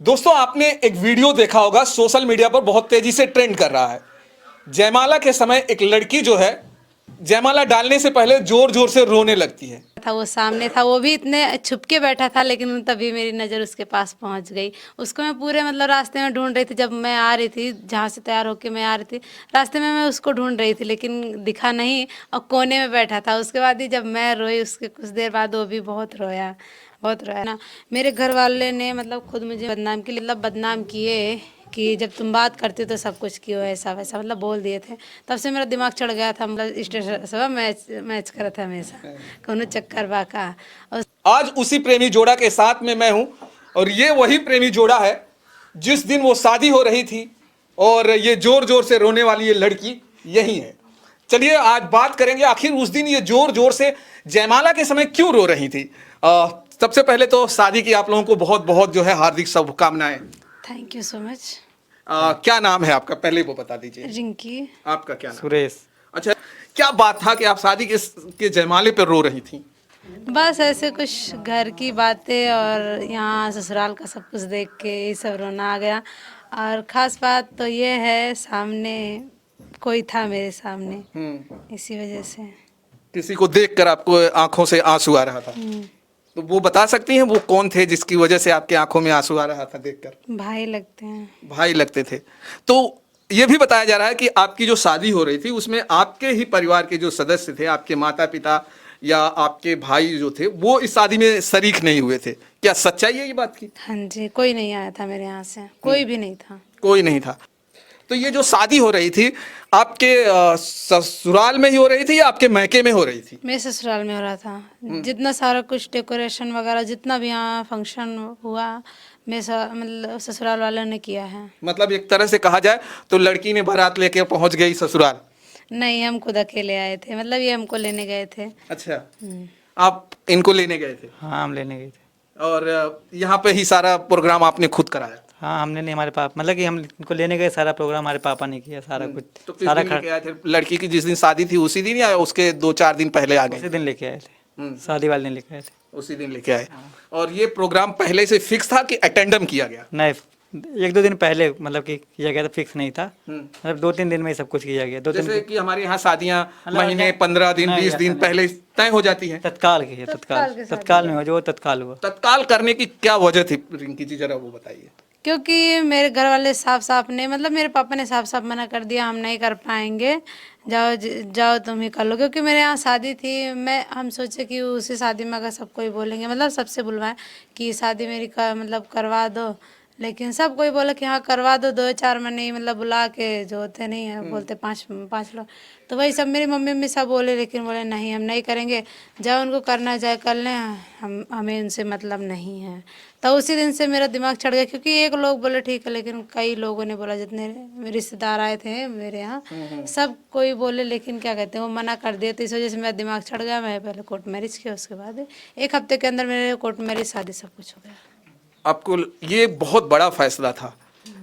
दोस्तों आपने एक वीडियो देखा होगा सोशल मीडिया पर बहुत तेजी से ट्रेंड कर रहा है। जयमाला के समय एक लड़की जो है जयमाला डालने से पहले जोर जोर से रोने लगती है। था वो सामने था, वो भी इतने छुप के बैठा था, लेकिन तभी मेरी नज़र उसके पास पहुंच गई। उसको मैं पूरे मतलब रास्ते में ढूंढ रही थी। जब मैं आ रही थी, जहाँ से तैयार होके मैं आ रही थी, रास्ते में मैं उसको ढूंढ रही थी, लेकिन दिखा नहीं और कोने में बैठा था। उसके बाद ही जब मैं रोई, उसके कुछ देर बाद वो भी बहुत रोया ना। मेरे घर वाले ने मतलब खुद मुझे बदनाम की मतलब बदनाम किए कि जब तुम बात करती हो तो सब कुछ कियो ऐसा वैसा मतलब बोल दिए थे। तब से मेरा दिमाग चढ़ गया था, मतलब स्टेशन सब मैच मैच करा था हमेशा कौनो चक्कर बाका। और आज उसी प्रेमी जोड़ा के साथ में मैं हूं और ये वही प्रेमी जोड़ा है जिस दिन वो शादी हो रही थी और ये जोर जोर से रोने वाली ये लड़की यही है। चलिए आज बात करेंगे आखिर उस दिन ये जोर जोर से जयमाला के समय क्यों रो रही थी। सबसे पहले तो शादी की आप लोगों को बहुत बहुत जो है हार्दिक शुभकामनाएं। Thank you so much. क्या नाम है आपका, पहले वो बता दीजिए। रिंकी। आपका क्या नाम? सुरेश। अच्छा, क्या बात था कि आप शादी के जयमाले पर रो रही थी? बस ऐसे कुछ घर की बातें और यहाँ ससुराल का सब कुछ देख के ये सब रोना आ गया। और ख़ास बात तो ये है, सामने कोई था मेरे सामने, इसी वजह से। किसी को देखकर आपको आंखों से आंसू आ रहा था, तो वो बता सकती हैं वो कौन थे जिसकी वजह से आपके आंखों में आंसू आ रहा था देखकर? भाई लगते हैं। भाई लगते थे। तो ये भी बताया जा रहा है कि आपकी जो शादी हो रही थी उसमें आपके ही परिवार के जो सदस्य थे, आपके माता पिता या आपके भाई जो थे, वो इस शादी में शरीक नहीं हुए थे। क्या सच्चाई है ये बात की? हाँ जी, कोई नहीं आया था मेरे यहाँ से, कोई भी नहीं था। कोई नहीं था। तो ये जो शादी हो रही थी आपके ससुराल में ही हो रही थी या आपके मैके में हो रही थी? मेरे ससुराल में हो रहा था। जितना सारा कुछ डेकोरेशन वगैरह जितना भी यहाँ फंक्शन हुआ, मतलब ससुराल वालों ने किया है। मतलब एक तरह से कहा जाए तो लड़की ने बारात लेके पहुंच गई ससुराल। नहीं, हम खुद अकेले आए थे, मतलब ये हमको लेने गए थे। अच्छा, आप इनको लेने गए थे हाँ, हम लेने गए थे। और यहाँ पे ही सारा प्रोग्राम आपने खुद कराया? हाँ, हमने नहीं, हमारे पापा मतलब कि हम इनको लेने गए, सारा प्रोग्राम हमारे पापा ने किया, सारा कुछ। तो किस सारा दिन लेके आए थे? लड़की की जिस दिन शादी थी उसी दिन या उसके 2-4 दिन पहले आ उसी गए? दिन लेके आए थे, शादी वाले दिन लेके आए थे। उसी दिन लेके आए। और ये प्रोग्राम पहले से फिक्स था कि अटेंडम किया गया? नहीं, 1-2 दिन पहले मतलब कि किया गया था, फिक्स नहीं था। मतलब 2-3 दिन में ही सब कुछ किया गया। 2-3 जैसे कि हमारे यहाँ शादियाँ मतलब महीने 15 दिन नहीं, 20 दिन ऐसा पहले तय हो जाती हैं। तत्काल की है, तत्काल में हो जो तत्काल हुआ। तत्काल करने की क्या वजह थी रिंकी जी, जरा वो बताइए। क्योंकि मेरे घर वाले साफ साफ ने, मतलब मेरे पापा ने साफ साफ मना कर दिया, हम नहीं कर पाएंगे, जाओ तुम ही कर लो। क्योंकि मेरे यहाँ शादी थी, हम सोचे कि उसी शादी में अगर सब कोई बोलेंगे, मतलब सबसे बुलवाएं कि शादी मेरी मतलब करवा दो, लेकिन सब कोई बोला कि हाँ करवा दो, 2-4 महीने ही मतलब बुला के, जो होते नहीं है बोलते 5 लोग, तो वही सब मेरी मम्मी सब बोले, लेकिन बोले नहीं हम नहीं करेंगे, जाओ उनको करना जाए कर लें, हमें उनसे मतलब नहीं है। तो उसी दिन से मेरा दिमाग चढ़ गया, क्योंकि एक लोग बोले ठीक है, लेकिन कई लोगों ने बोला, जितने रिश्तेदार आए थे मेरे यहाँ सब कोई बोले, लेकिन क्या कहते हैं वो मना कर दिए। तो इस वजह से मेरा दिमाग चढ़ गया। मैं पहले कोर्ट मैरिज किया, उसके बाद 1 हफ्ते के अंदर मेरे कोर्ट मैरिज शादी सब कुछ हो गया। आपको ये बहुत बड़ा फैसला था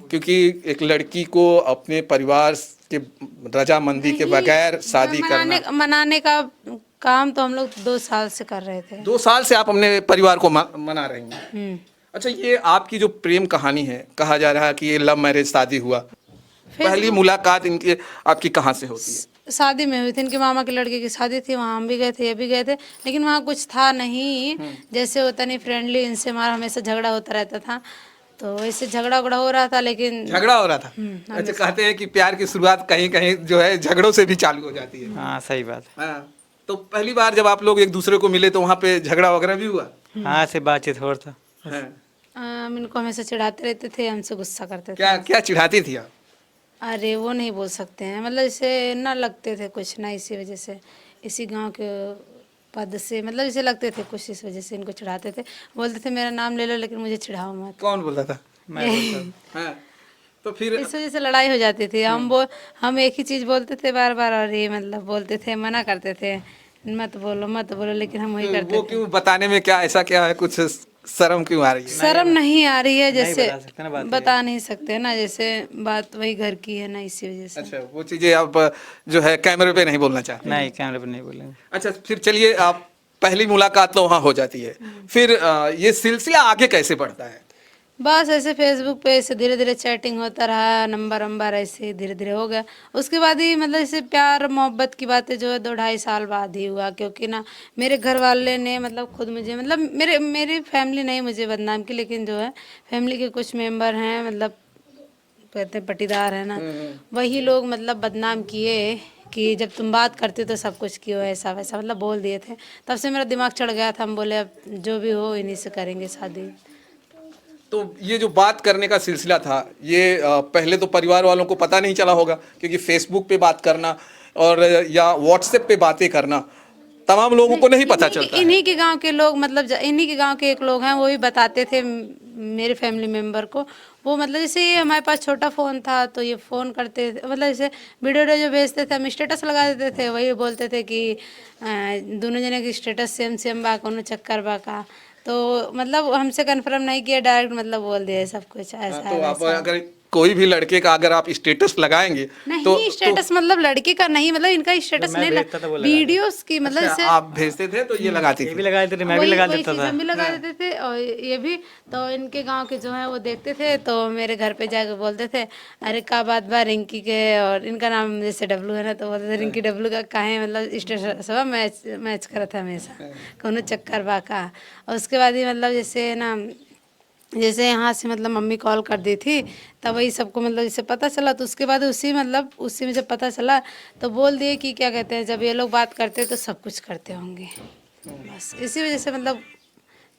क्योंकि एक लड़की को अपने परिवार के रजामंदी के बगैर शादी करना। मनाने का काम तो हम लोग 2 साल से कर रहे थे। 2 साल से आप अपने परिवार को मना रही हैं। अच्छा, ये आपकी जो प्रेम कहानी है, कहा जा रहा है कि ये लव मैरिज शादी हुआ। पहली मुलाकात इनकी आपकी कहाँ से होती है? शादी में हुई थी, इनके मामा के लड़के की शादी थी, वहाँ हम भी गए थे, ये भी गए थे, लेकिन वहाँ कुछ था नहीं, जैसे होता नहीं फ्रेंडली, इनसे हमारा हमेशा झगड़ा होता रहता था, तो वैसे झगड़ा उगड़ा हो रहा था, लेकिन झगड़ा हो रहा था। अच्छा, कहते हैं कि प्यार की शुरुआत कहीं कहीं जो है झगड़ों से भी चालू हो जाती है। हाँ, सही बात है। हाँ, तो पहली बार जब आप लोग एक दूसरे को मिले तो वहाँ पे झगड़ा वगैरह भी हुआ? हाँ, ऐसे बातचीत हो रहा था। हाँ। हम इनको हमेशा चिढ़ाते रहते थे, हमसे गुस्सा करते थे। क्या क्या चिढ़ाती थी आप? अरे वो नहीं बोल सकते हैं, मतलब इसे ना लगते थे कुछ ना, इसी वजह से, इसी गांव के पद से, मतलब इसे लगते थे कुछ, इस वजह से इनको चिढ़ाते थे। बोलते थे मेरा नाम ले लो, लेकिन मुझे चिढ़ाओ मत। कौन बोलता था? मैं बोलता हाँ, तो फिर इस वजह से लड़ाई हो जाती थी। हम एक ही चीज़ बोलते थे बार बार, और ये मतलब बोलते थे, मना करते थे मत बोलो, लेकिन हम वही करते वो थे। क्यों बताने में क्या ऐसा क्या है, कुछ शर्म क्यों आ रही है? शर्म नहीं आ रही है, जैसे बता सकते ना, बात बता नहीं सकते ना, जैसे बात वही घर की है ना, इसी वजह से। अच्छा, वो चीजें आप जो है कैमरे पे नहीं बोलना चाहते? नहीं, कैमरे पर नहीं बोलेंगे। अच्छा, फिर चलिए, आप पहली मुलाकात तो वहाँ हो जाती है, फिर ये सिलसिला आगे कैसे बढ़ता है? बस ऐसे फेसबुक पे ऐसे धीरे धीरे चैटिंग होता रहा, नंबर वंबर ऐसे धीरे धीरे हो गया। उसके बाद ही मतलब जैसे प्यार मोहब्बत की बातें जो है 2-2.5 साल बाद ही हुआ, क्योंकि ना मेरे घर वाले ने मतलब खुद मुझे मतलब मेरी फैमिली नहीं मुझे बदनाम की, लेकिन जो है फैमिली के कुछ मेंबर हैं मतलब कहते हैं पटीदार है ना, वही लोग मतलब बदनाम किए कि जब तुम बात करते हो तो सब कुछ क्यों ऐसा वैसा मतलब बोल दिए थे। तब से मेरा दिमाग चढ़ गया था, हम बोले अब जो भी हो इन्हीं से करेंगे शादी। तो ये जो बात करने का सिलसिला था, ये पहले तो परिवार वालों को पता नहीं चला होगा, क्योंकि फेसबुक पे बात करना और या व्हाट्सएप पे बातें करना तमाम लोगों को नहीं पता चलता है। इन्हीं के गांव के लोग मतलब इन्हीं के गांव के एक लोग हैं, वो भी बताते थे मेरे फैमिली मेंबर को। वो मतलब जैसे ये हमारे पास छोटा फ़ोन था तो ये फ़ोन करते थे, मतलब जैसे वीडियो जो भेजते थे हम स्टेटस लगा देते थे, वही बोलते थे कि दोनों जने की स्टेटस सेम सेम बा, कोनो चक्कर बा का। तो मतलब हमसे कंफर्म नहीं किया, डायरेक्ट मतलब बोल दिया सब कुछ ऐसा तो है आप वैसा है। अगर कोई भी लड़के का अगर आप स्टेटस लगाएंगे तो नहीं स्टेटस मतलब लड़के का नहीं, मतलब इनका स्टेटस मैं नहीं भेजता था वो लगा वीडियोस की मतलब अच्छा, जैसे आप भेजते थे तो ये लगाती ये थी। भी लगा देते थे, मैं भी वही लगा वही देता चीज़ था। हम भी लगा देते थे। और ये भी तो इनके गांव के जो है वो देखते थे तो मेरे घर पे जाके बोलते थे अरे का बात बा रिंकी के, और इनका नाम जैसे डब्लू है ना तो बोलते थे रिंकी डब्लू का काहे मतलब स्टेटस सब मैच मैच करा था हमेशा, कोनो चक्कर बा का। और उसके बाद ही मतलब जैसे ना जैसे यहाँ से मतलब मम्मी कॉल कर दी थी, तब वही सबको मतलब जैसे पता चला, तो उसके बाद उसी में जब पता चला तो बोल दिए कि क्या कहते हैं जब ये लोग बात करते हैं तो सब कुछ करते होंगे। बस इसी वजह से मतलब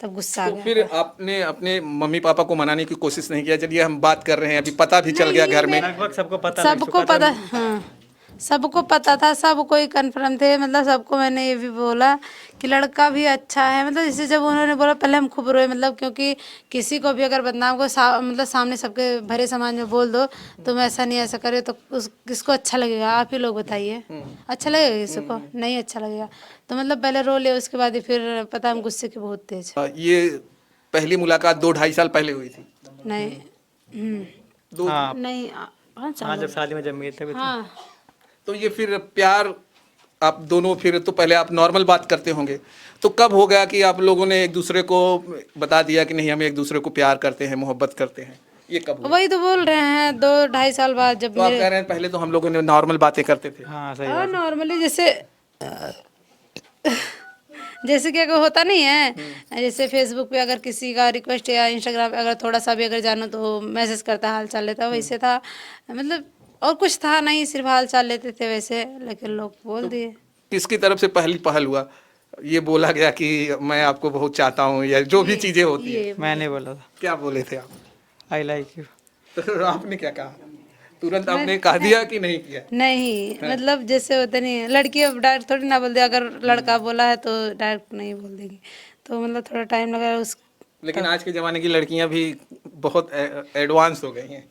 तब गुस्सा आ तो गया फिर था। आपने अपने मम्मी पापा को मनाने की कोशिश नहीं किया? चलिए हम बात कर रहे हैं, अभी पता भी चल गया नहीं घर में। लगभग सबको पता लग सबको चुका था। पता, हाँ सबको पता था, सब कोई कन्फर्म थे, मतलब सबको मैंने ये भी बोला कि लड़का भी अच्छा है। मतलब जैसे जब उन्होंने बोला पहले हम खूब रोए, मतलब क्योंकि किसी को भी अगर बदनाम को मतलब सामने सबके भरे समाज में बोल दो तुम ऐसा नहीं ऐसा करे तो उस किसको अच्छा लगेगा? आप ही लोग बताइए, अच्छा लगेगा किसी को? नहीं अच्छा लगेगा। तो मतलब पहले रो ले, उसके बाद ही फिर पता हम गुस्से के बहुत तेज। ये पहली मुलाकात 2-2.5 साल पहले हुई थी। नहीं दो हाँ नहीं 5 हाँ, साल जब शादी में जब मिले थे तो। हाँ तो ये फिर प्यार आप दोनों, फिर तो पहले आप नॉर्मल बात करते होंगे, तो कब हो गया कि आप लोगों ने एक दूसरे को बता दिया कि नहीं हम एक दूसरे को प्यार करते हैं, मोहब्बत करते हैं? ये कब हुआ? वही तो बोल रहे हैं 2-2.5 साल बाद जब तो आप मेरे कह रहे हैं पहले तो हम लोगों ने नॉर्मल बातें करते थे। हाँ सही हाँ बात है। नॉर्मली जैसे जैसे कि अगर होता नहीं है, जैसे फेसबुक पे अगर किसी का रिक्वेस्ट या इंस्टाग्राम पे अगर थोड़ा सा भी अगर जानो तो मैसेज करता हाल चाल लेता, वैसे था मतलब। और कुछ था नहीं, सिर्फ हाल चाल लेते थे वैसे, लेकिन लोग बोल दिए। किसकी तरफ से पहली पहल हुआ? ये बोला गया कि मैं आपको बहुत चाहता हूँ, या जो भी चीजें होती है? ये मैंने बोला था क्या बोले थे आप? I like you. तो आपने क्या कहा? तुरंत मैं आपने कह दिया कि नहीं किया? नहीं मतलब जैसे होता नहीं है, लड़की अब डायरेक्ट थोड़ी ना बोल दे, अगर लड़का बोला है तो डायरेक्ट नहीं बोल देगी, तो मतलब थोड़ा टाइम लगा उस। लेकिन आज के ज़माने की लड़कियां भी बहुत एडवांस हो गई हैं,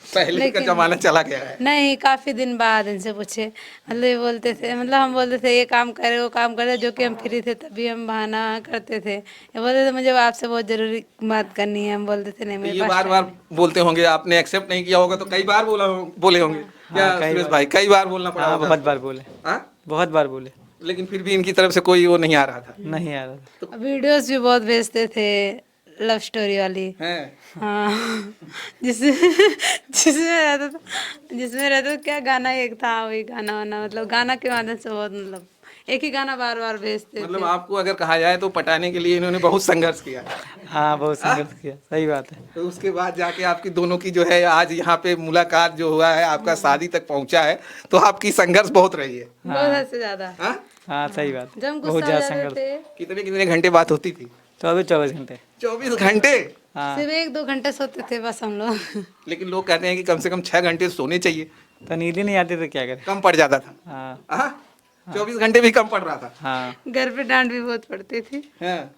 पहले का लेकिन ज़माना चला गया है। नहीं, काफ़ी दिन बाद इनसे पूछे, मतलब ये बोलते थे, मतलब हम बोलते थे ये काम करे वो काम करे, जो कि हम फ्री थे तभी हम बहाना करते थे। ये बोलते थे मुझे आपसे बहुत ज़रूरी बात करनी है, हम बोलते थे नहीं तो मेरे ये पास बार बार बोलते होंगे, आपने एक्सेप्ट नहीं किया होगा तो कई बार बोले होंगे क्या हाँ, कई सुरेश बार। भाई? कई बार बोलना पड़ा हाँ होगा बहुत आपको? बार बोले, हाँ? बहुत बार बोले। लेकिन फिर भी इनकी तरफ से कोई वो नहीं आ रहा था। नहीं आ रहा था। टाइम। वीडियोस भी बहुत भेजते थे लव स्टोरी वाली। हैं? हाँ जिसमें रहता था क्या गाना एक था, वही गाना वाना मतलब गाना के माध्यम से बहुत मतलब एक ही गाना बार बार भेजते मतलब थे। आपको अगर कहा जाए तो पटाने के लिए इन्होंने बहुत संघर्ष किया, हाँ बहुत संघर्ष किया, सही बात है। तो उसके बाद जाके आपकी दोनों की जो है आज यहाँ पे मुलाकात जो हुआ है, आपका शादी तक पहुँचा है, तो आपकी संघर्ष बहुत रही है। बहुत हद से ज्यादा। हाँ? हाँ सही बात जब हम है, बहुत गुस्सा हो ज़्यादा जाते संघर्ष। थे कितने कितने घंटे बात होती थी? 24 घंटे। 24 घंटे? हाँ सिर्फ 1-2 घंटे सोते थे बस हम लोग। लेकिन लोग कहते हैं कि कम से कम 6 घंटे सोने चाहिए। तो नींद ही नहीं आती तो क्या करें। कम पड़ जाता था। हाँ हाँ? 24 घंटे भी कम पड़ रहा था। हाँ घर पे डांट भी बहुत पड़ती थी। हाँ।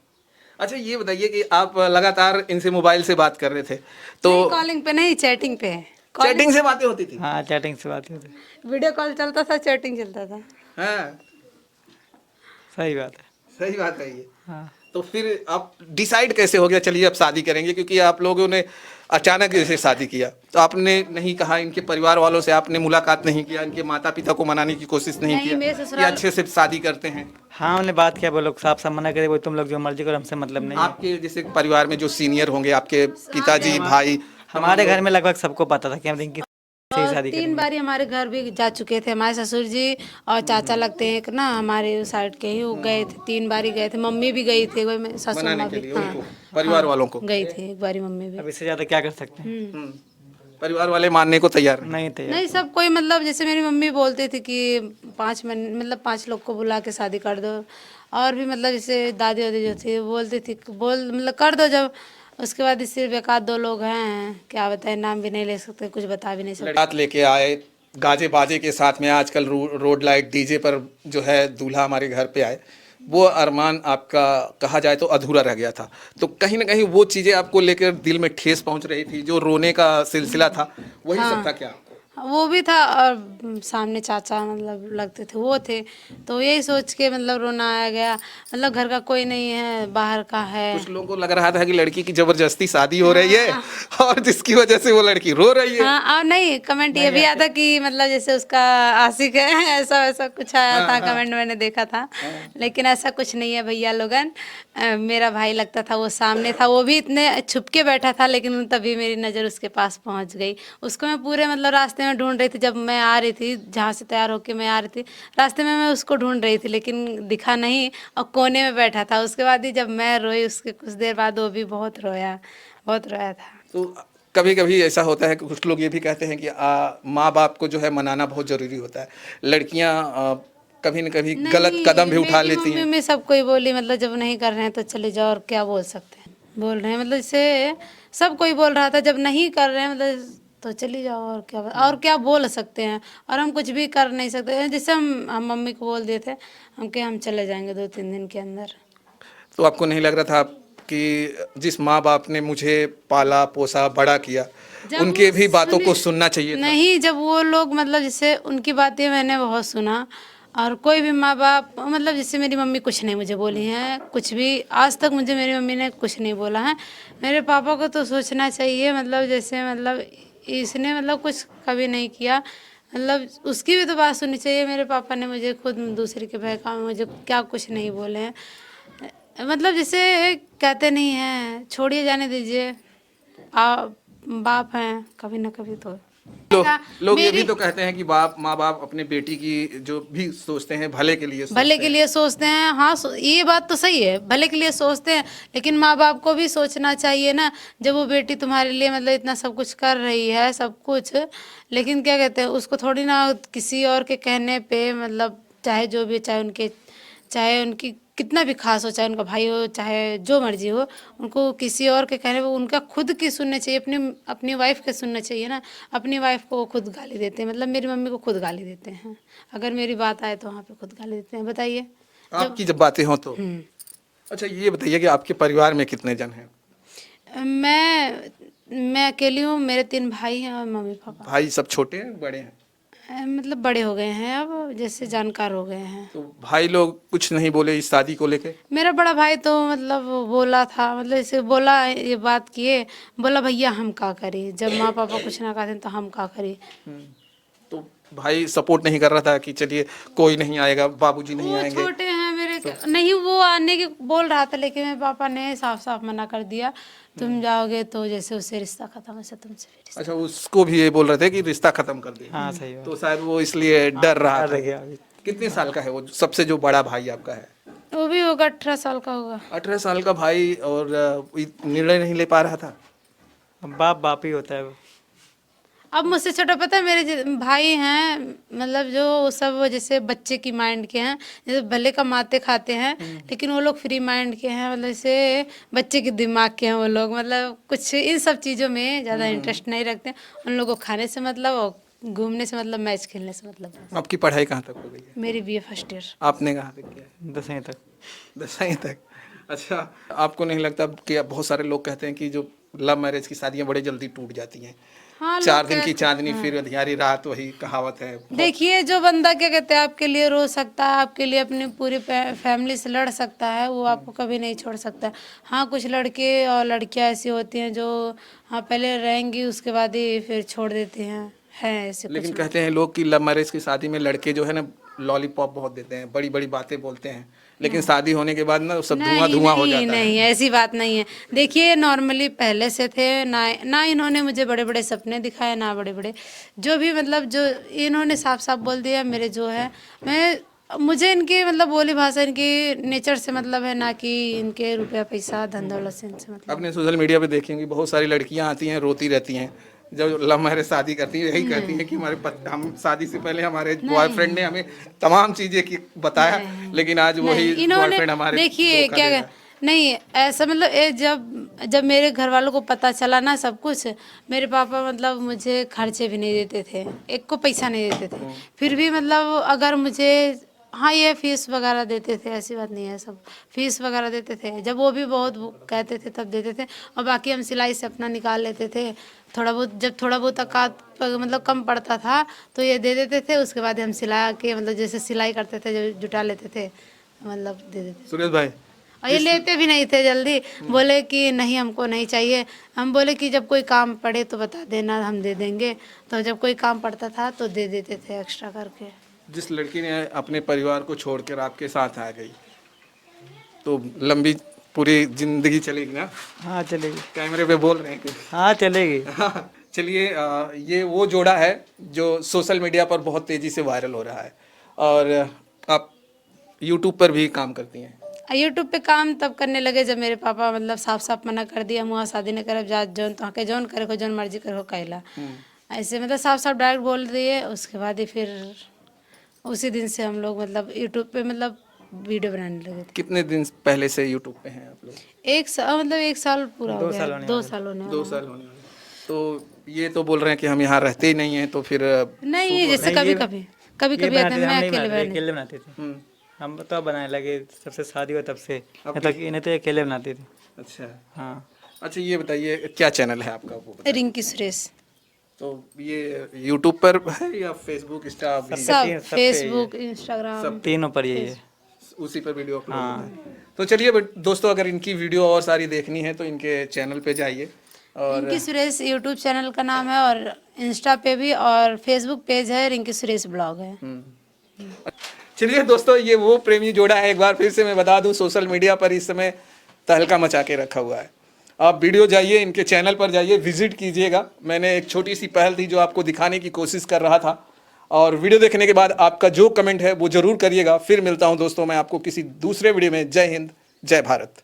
अच्छा ये बताइए कि आप लगातार इनसे मोबाइल से बात कर रहे थे तो नहीं कॉलिंग पे नहीं, चैटिंग पे। चैटिंग से बातें होती थी? हाँ, चैटिंग से बात होती। वीडियो कॉल चलता था, चैटिंग चलता था। हाँ, सही बात है। सही बात है ये। हाँ तो फिर आप डिसाइड कैसे हो गया चलिए अब शादी करेंगे? क्योंकि आप लोगों ने अचानक जैसे शादी किया, तो आपने नहीं कहा इनके परिवार वालों से, आपने मुलाकात नहीं किया, इनके माता पिता को मनाने की कोशिश नहीं नहीं, किया मेरे कि ससुराल- अच्छे से शादी करते हैं? हाँ उन्होंने बात किया, वो लोग साफ साफ मना करे, वो तुम लोग जो मर्जी करो, हमसे मतलब नहीं है। आपके जैसे परिवार में जो सीनियर होंगे, आपके पिताजी, भाई, हमारे घर में लगभग सबको पता था कि हम रिंकी से ही और शादी 3 करेंगे। बारी हमारे घर भी जा चुके थे, हमारे ससुर जी और चाचा लगते हैं एक ना हमारे उस साइड के ही, वो गए थे 3 बारी गए थे, मम्मी भी गई थी, वो मेरी सासू मनाने माँ के भी, लिए हाँ, उनको, परिवार वालों को? गई थी एक बारी मम्मी भी। अब इससे ज्यादा क्या कर सकते हैं? परिवार वाले मानने को तैयार नहीं। नहीं थे। नहीं, सब कोई मतलब जैसे मेरी मम्मी बोलती थी कि 5 लोग को बुला के शादी कर दो, और भी मतलब जैसे दादी वादी जो थी बोलती थी मतलब कर दो, जब उसके बाद सिर्फ 1-2 लोग हैं, क्या बताए, नाम भी नहीं ले सकते, कुछ बता भी नहीं सकते। बारात लेके आए गाजे बाजे के साथ में, आजकल रोड लाइट डीजे पर जो है दूल्हा हमारे घर पे आए, वो अरमान आपका कहा जाए तो अधूरा रह गया था। तो कहीं ना कहीं वो चीज़ें आपको लेकर दिल में ठेस पहुंच रही थी, जो रोने का सिलसिला था वही सब था क्या? वो भी था, और सामने चाचा मतलब लगते थे, वो थे, तो यही सोच के मतलब रोना आ गया, मतलब घर का कोई नहीं है, बाहर का है। कुछ लोगों को लग रहा था कि लड़की की जबरदस्ती शादी हो रही है और जिसकी वजह से वो लड़की रो रही है। हाँ, और नहीं, कमेंट ये भी आता कि मतलब जैसे उसका आशिक है, ऐसा वैसा कुछ आया था कमेंट, मैंने देखा था, लेकिन ऐसा कुछ नहीं है भैया लोगन। मेरा भाई लगता था, वो सामने था, वो भी इतने छुप के बैठा था, लेकिन तभी मेरी नज़र उसके पास पहुंच गई। उसको मैं पूरे मतलब रास्ते में ढूंढ रही थी, जब मैं आ रही थी जहाँ से तैयार होके मैं आ रही थी, रास्ते में मैं उसको ढूंढ रही थी, लेकिन दिखा नहीं, और कोने में बैठा था। उसके बाद ही जब मैं रोई, उसके कुछ देर बाद वो भी बहुत रोया था। तो कभी कभी ऐसा होता है कि कुछ लोग ये भी कहते हैं कि माँ बाप को जो है मनाना बहुत ज़रूरी होता है। लड़कियाँ कभी न कभी गलत नहीं, कदम भी उठा मेरी लेती मम्मी हैं। में सब कोई बोली, मतलब जब नहीं कर रहे हैं तो चले जाओ, और क्या बोल सकते हैं, बोल रहे हैं मतलब जैसे सब कोई बोल रहा था, जब नहीं कर रहे हैं मतलब तो चली जाओ, और क्या बोल सकते हैं, और हम कुछ भी कर नहीं सकते। जैसे हम मम्मी को बोल दिए थे हम चले जाएंगे 2-3 दिन के अंदर। तो आपको नहीं लग रहा था कि जिस माँ बाप ने मुझे पाला पोसा बड़ा किया, जब उनके वो भी बातों को सुने- सुनना चाहिए था? नहीं, जब वो लोग मतलब जैसे उनकी बातें मैंने बहुत सुना, और कोई भी माँ बाप मतलब जैसे मेरी मम्मी कुछ नहीं मुझे बोली है, कुछ भी आज तक मुझे मेरी मम्मी ने कुछ नहीं बोला है। मेरे पापा को तो सोचना चाहिए, मतलब जैसे मतलब इसने मतलब कुछ कभी नहीं किया, मतलब उसकी भी तो बात सुननी चाहिए। मेरे पापा ने मुझे खुद दूसरे के बहकावे में मुझे क्या कुछ नहीं बोले हैं, मतलब जैसे कहते नहीं हैं, छोड़िए जाने दीजिए, बाप हैं कभी ना कभी तो। लोग ये भी मेरी- तो कहते हैं कि माँ बाप अपने बेटी की जो भी सोचते हैं भले के लिए भले के लिए सोचते हैं, हाँ, ये बात तो सही है, भले के लिए सोचते हैं, लेकिन माँ बाप को भी सोचना चाहिए ना, जब वो बेटी तुम्हारे लिए मतलब इतना सब कुछ कर रही है, सब कुछ, लेकिन क्या कहते हैं, उसको थोड़ी ना किसी और के कहने पे मतलब चाहे जो भी, चाहे उनकी कितना भी खास हो, चाहे उनका भाई हो, चाहे जो मर्जी हो, उनको किसी और के कहने पे उनका खुद की सुनने चाहिए, अपनी वाइफ के सुनना चाहिए ना। अपनी वाइफ को वो खुद गाली देते हैं, मतलब मेरी मम्मी को खुद गाली देते हैं, अगर मेरी बात आए तो वहाँ पे खुद गाली देते हैं। बताइए। आपकी जब बातें हों तो। अच्छा ये बताइए कि आपके परिवार में कितने जन हैं? मैं अकेली हूँ, मेरे 3 भाई हैं और मम्मी पापा। भाई सब छोटे हैं बड़े हैं? मतलब बड़े हो गए हैं, अब जैसे जानकार हो गए हैं। तो भाई लोग कुछ नहीं बोले इस शादी को लेके? मेरा बड़ा भाई तो मतलब बोला था, मतलब जैसे बोला, ये बात किए, बोला भैया हम का करी, जब माँ पापा कुछ ना कहते तो हम का करी। तो भाई सपोर्ट नहीं कर रहा था कि चलिए कोई नहीं आएगा, बाबूजी नहीं वो आएंगे? छोटे हैं मेरे नहीं, वो आने की बोल रहा था, लेकिन मेरे पापा ने साफ साफ मना कर दिया, तुम जाओगे तो जैसे उससे रिश्ता खत्म, वैसे तुमसे भी रिश्ता। अच्छा उसको भी ये बोल रहे थे कि रिश्ता खत्म कर दे। हाँ सही बात। तो शायद वो इसलिए डर रहा डर था। गया अभी। कितने साल का है वो सबसे जो बड़ा भाई आपका है? वो भी होगा 18 साल का होगा। 18 साल का भाई, और निर्णय नहीं ले पा रहा था? अब बाप ही होता है वो। अब मुझसे छोटा, पता है मेरे भाई हैं, मतलब जो वो सब जैसे बच्चे की माइंड के हैं, जैसे भले कमाते खाते हैं, लेकिन वो लोग फ्री माइंड के हैं, मतलब जैसे बच्चे के दिमाग के हैं वो लोग, मतलब कुछ इन सब चीज़ों में ज़्यादा इंटरेस्ट नहीं रखते हैं। उन लोगों को खाने से मतलब और घूमने से मतलब, मैच खेलने से मतलब। आपकी पढ़ाई कहाँ तक हो गई है? मेरी BA फर्स्ट ईयर। आपने कहाँ तक किया है? 10वीं तक। 10वीं तक। अच्छा आपको नहीं लगता कि अब बहुत सारे लोग कहते हैं कि जो लव मैरिज की शादियां बड़े जल्दी टूट जाती हैं। हाँ, 4 दिन की चांदनी फिर अंधियारी रात, वही कहावत है। देखिए जो बंदा क्या कहते हैं आपके लिए रो सकता है, आपके लिए अपनी पूरी फैमिली से लड़ सकता है, वो आपको कभी नहीं छोड़ सकता। हाँ, कुछ लड़के और लड़कियां ऐसी होती हैं जो हाँ पहले रहेंगी उसके बाद ही फिर छोड़ देती हैं, है ऐसे लेकिन कुछ। कहते हैं लोग कि लव मैरिज की शादी में लड़के जो है ना लॉलीपॉप बहुत देते हैं, बड़ी बड़ी बातें बोलते हैं, लेकिन शादी होने के बाद ना सब धुआं धुआं हो जाता है। नहीं, ऐसी बात नहीं है। देखिए नॉर्मली पहले से थे ना इन्होंने मुझे बड़े बड़े सपने दिखाए, ना बड़े बड़े जो भी मतलब जो इन्होंने साफ साफ बोल दिया मेरे जो है मुझे इनकी मतलब बोली भाषा इनकी नेचर से मतलब है, ना कि इनके रुपया पैसा धन दौलत से इनसे मतलब। आपने सोशल मीडिया पे देखेंगे बहुत सारी लड़कियां आती हैं रोती रहती हैं जब लव मैरिज शादी करती है, यही कहती है कि हम शादी से पहले हमारे बॉयफ्रेंड ने हमें तमाम चीजें की बताया, लेकिन आज वही बॉयफ्रेंड हमारे देखिए धोखा क्या दे रहा है। नहीं ऐसा मतलब जब मेरे घर वालों को पता चला ना सब कुछ, मेरे पापा मतलब मुझे खर्चे भी नहीं देते थे, एक को पैसा नहीं देते थे, फिर भी मतलब अगर मुझे हाँ ये फीस वगैरह देते थे, ऐसी बात नहीं है, सब फीस वगैरह देते थे, जब वो भी बहुत कहते थे तब देते थे, और बाकी हम सिलाई से अपना निकाल लेते थे थोड़ा बहुत, जब थोड़ा बहुत औकात मतलब कम पड़ता था तो ये दे देते थे, उसके बाद हम सिला के मतलब जैसे सिलाई करते थे जो जुटा लेते थे मतलब दे देते। सुरेश भाई और ये लेते भी नहीं थे जल्दी, बोले कि नहीं हमको नहीं चाहिए, हम बोले कि जब कोई काम पड़े तो बता देना हम दे देंगे, तो जब कोई काम पड़ता था तो दे देते थे एक्स्ट्रा करके। जिस लड़की ने अपने परिवार को छोड़कर आपके साथ आ गई तो लंबी पूरी जिंदगी चलेगी ना? हाँ चलेगी। कैमरे पे बोल रहे हैं कि हाँ चलेगी। चलिए ये वो जोड़ा है जो सोशल मीडिया पर बहुत तेजी से वायरल हो रहा है, और आप यूट्यूब पर भी काम करती हैं। यूट्यूब पे काम तब करने लगे जब मेरे पापा मतलब साफ साफ मना कर दिया, मुँह शादी नहीं करब, जा जौन तो के जौन करे को जौन मर्जी करे को कहला, ऐसे मतलब साफ साफ डायरेक्ट बोल दिए। उसके बाद ही फिर उसी दिन से हम लोग मतलब यूट्यूब पे मतलब वीडियो बनाने लगे थे। कितने दिन पहले से यूट्यूब पे हैं आप लोग? एक साल पूरा हो गया, 2 साल होने 2 साल होने वाले। तो ये तो बोल रहे हैं कि हम यहाँ रहते ही नहीं हैं, तो फिर नहीं जैसे कभी कभी आते हैं, मैं अकेले बनाते थे। हम तो बनाने लगे सबसे शादी हुआ तब से, मतलब इन्हें तो अकेले बनाते थे। अच्छा हाँ। अच्छा ये बताइए क्या चैनल है आपका, वो बताइए। रिंकी सुरेश। तो ये यूट्यूब पर है या फेसबुक इंस्टा भी? सब फेसबुक इंस्टाग्राम तीनों पर यही है। उसी पर वीडियो अपलोड होता है। तो चलिए दोस्तों, अगर इनकी वीडियो और सारी देखनी है तो इनके चैनल पे जाइए। और रिंकी सुरेश यूट्यूब चैनल का नाम है, और इंस्टा पे भी, और फेसबुक पेज है रिंकी सुरेश ब्लॉग है। चलिए दोस्तों, ये वो प्रेमी जोड़ा है, एक बार फिर से मैं बता दूं, सोशल मीडिया पर इस समय तहलका मचा के रखा हुआ है। आप वीडियो जाइए, इनके चैनल पर जाइए, विजिट कीजिएगा। मैंने एक छोटी सी पहल थी जो आपको दिखाने की कोशिश कर रहा था, और वीडियो देखने के बाद आपका जो कमेंट है वो जरूर करिएगा। फिर मिलता हूं दोस्तों मैं आपको किसी दूसरे वीडियो में। जय हिंद, जय भारत।